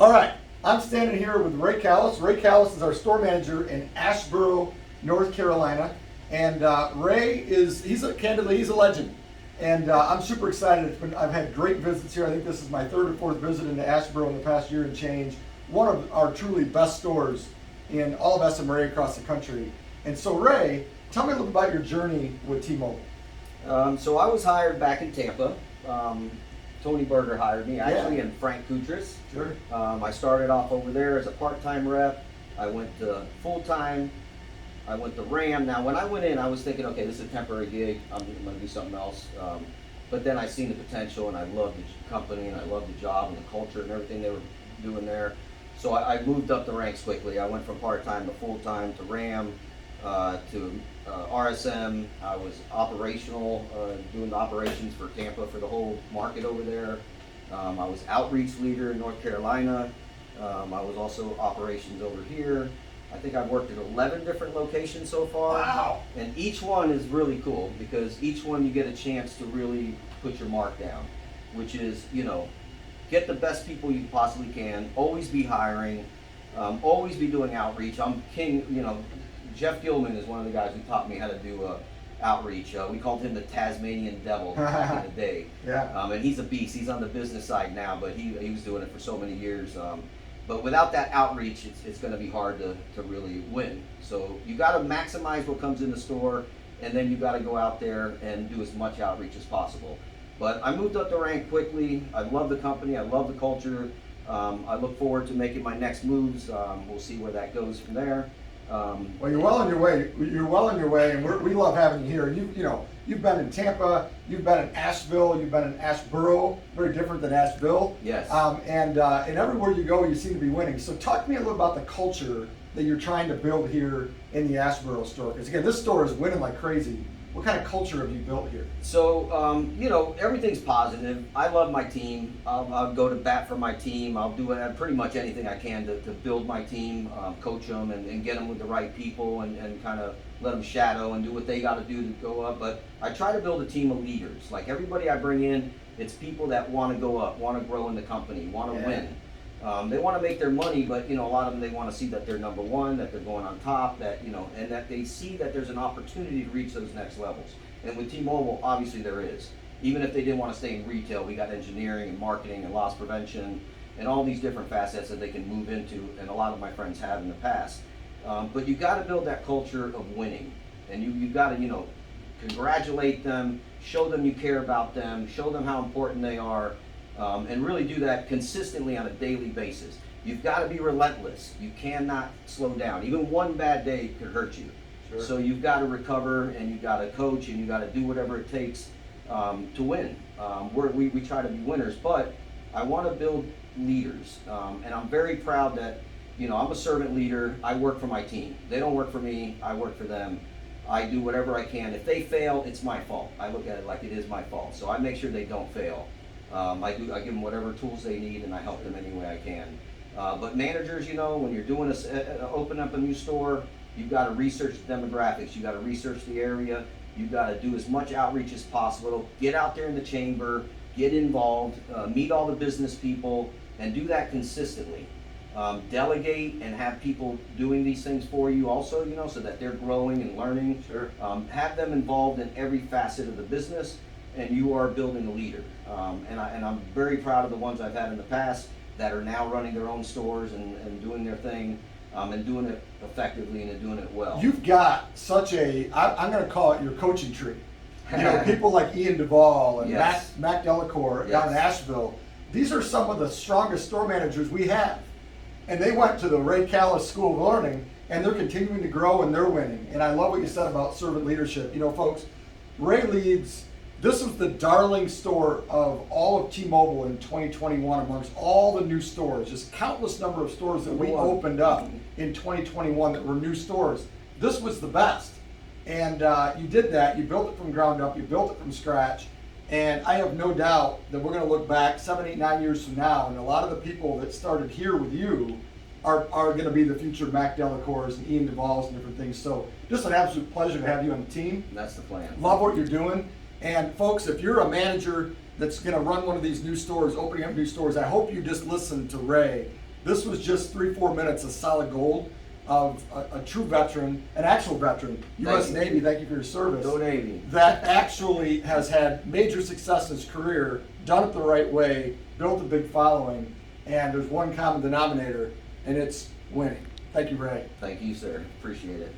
All right, I'm standing here with Ray Callis. Ray Callis is our store manager in Asheboro, North Carolina. And Ray candidly, he's a legend. And I'm super excited. I've had great visits here. I think this is my third or fourth visit into Asheboro in the past year and change. One of our truly best stores in all of SM across the country. And so Ray, tell me a little about your journey with T-Mobile. So I was hired back in Tampa. Tony Berger hired me, actually, and Frank Kutris. Sure. I started off over there as a part-time rep. I went to full-time. I went to RAM. Now, when I went in, I was thinking, okay, this is a temporary gig. I'm going to do something else. But then I seen the potential, and I loved the company, and I loved the job and the culture and everything they were doing there. So I moved up the ranks quickly. I went from part-time to full-time to RAM to RSM. I was operational, doing the operations for Tampa for the whole market over there. I was outreach leader in North Carolina. I was also operations over here. I think I've worked at 11 different locations so far. Wow. And each one is really cool because each one you get a chance to really put your mark down, which is, get the best people you possibly can, always be hiring, always be doing outreach. I'm king, Jeff Gilman is one of the guys who taught me how to do outreach. We called him the Tasmanian Devil back in the day. Yeah. And he's a beast. He's on the business side now, but he was doing it for so many years. But without that outreach, it's going to be hard to really win. So you got to maximize what comes in the store, and then you got to go out there and do as much outreach as possible. But I moved up the rank quickly. I love the company. I love the culture. I look forward to making my next moves. We'll see where that goes from there. Well, you're well on your way. You're well on your way, and we love having you here. You've been in Tampa, you've been in Asheville, you've been in Asheboro, very different than Asheville. Yes. And everywhere you go, you seem to be winning. So talk to me a little about the culture that you're trying to build here in the Asheboro store. Because again, this store is winning like crazy. What kind of culture have you built here? So, everything's positive. I love my team. I'll go to bat for my team. I'll do pretty much anything I can to build my team, coach them, and get them with the right people and kind of let them shadow and do what they got to do to go up. But I try to build a team of leaders. Like everybody I bring in, it's people that want to go up, want to grow in the company, want to win. They want to make their money, but a lot of them, they want to see that they're number one, that they're going on top, that and that they see that there's an opportunity to reach those next levels. And with T-Mobile, obviously there is. Even if they didn't want to stay in retail, we got engineering and marketing and loss prevention and all these different facets that they can move into, and a lot of my friends have in the past. But you got to build that culture of winning, and you got to congratulate them, show them you care about them, show them how important they are. And really do that consistently on a daily basis. You've got to be relentless. You cannot slow down. Even one bad day could hurt you. Sure. So you've got to recover, and you've got to coach, and you've got to do whatever it takes to win. We try to be winners, but I want to build leaders. And I'm very proud that, I'm a servant leader. I work for my team. They don't work for me. I work for them. I do whatever I can. If they fail, it's my fault. I look at it like it is my fault. So I make sure they don't fail. I give them whatever tools they need, and I help them any way I can. But managers, when you're doing open up a new store, you've got to research the demographics. You've got to research the area. You've got to do as much outreach as possible. Get out there in the chamber, get involved, meet all the business people, and do that consistently. Delegate and have people doing these things for you also, so that they're growing and learning. Sure. Have them involved in every facet of the business, and you are building a leader. And I'm very proud of the ones I've had in the past that are now running their own stores and doing their thing, and doing it effectively and doing it well. You've got such I'm going to call it your coaching tree. People like Ian Duvall and Yes. Mac Delacour down in Asheville. These are some of the strongest store managers we have. And they went to the Ray Callis School of Learning, and they're continuing to grow, and they're winning. And I love what you said about servant leadership. Folks, Ray leads. This is the darling store of all of T-Mobile in 2021 amongst all the new stores. Just countless number of stores that we opened up in 2021 that were new stores. This was the best. And you did that. You built it from ground up. You built it from scratch. And I have no doubt that we're going to look back 7, 8, 9 years from now, and a lot of the people that started here with you are going to be the future Mac Delacours and Ian Duvalls and different things. So just an absolute pleasure to have you on the team. That's the plan. Love what you're doing. And folks, if you're a manager that's going to run one of these new stores, opening up new stores, I hope you just listen to Ray This was just 3-4 minutes of solid gold of a true veteran, an actual veteran, U.S. you. Navy, thank you for your service. Go Navy. That actually has had major success in his career, done it the right way, built a big following, and there's one common denominator, and it's winning. Thank you, Ray. Thank you, sir. Appreciate it.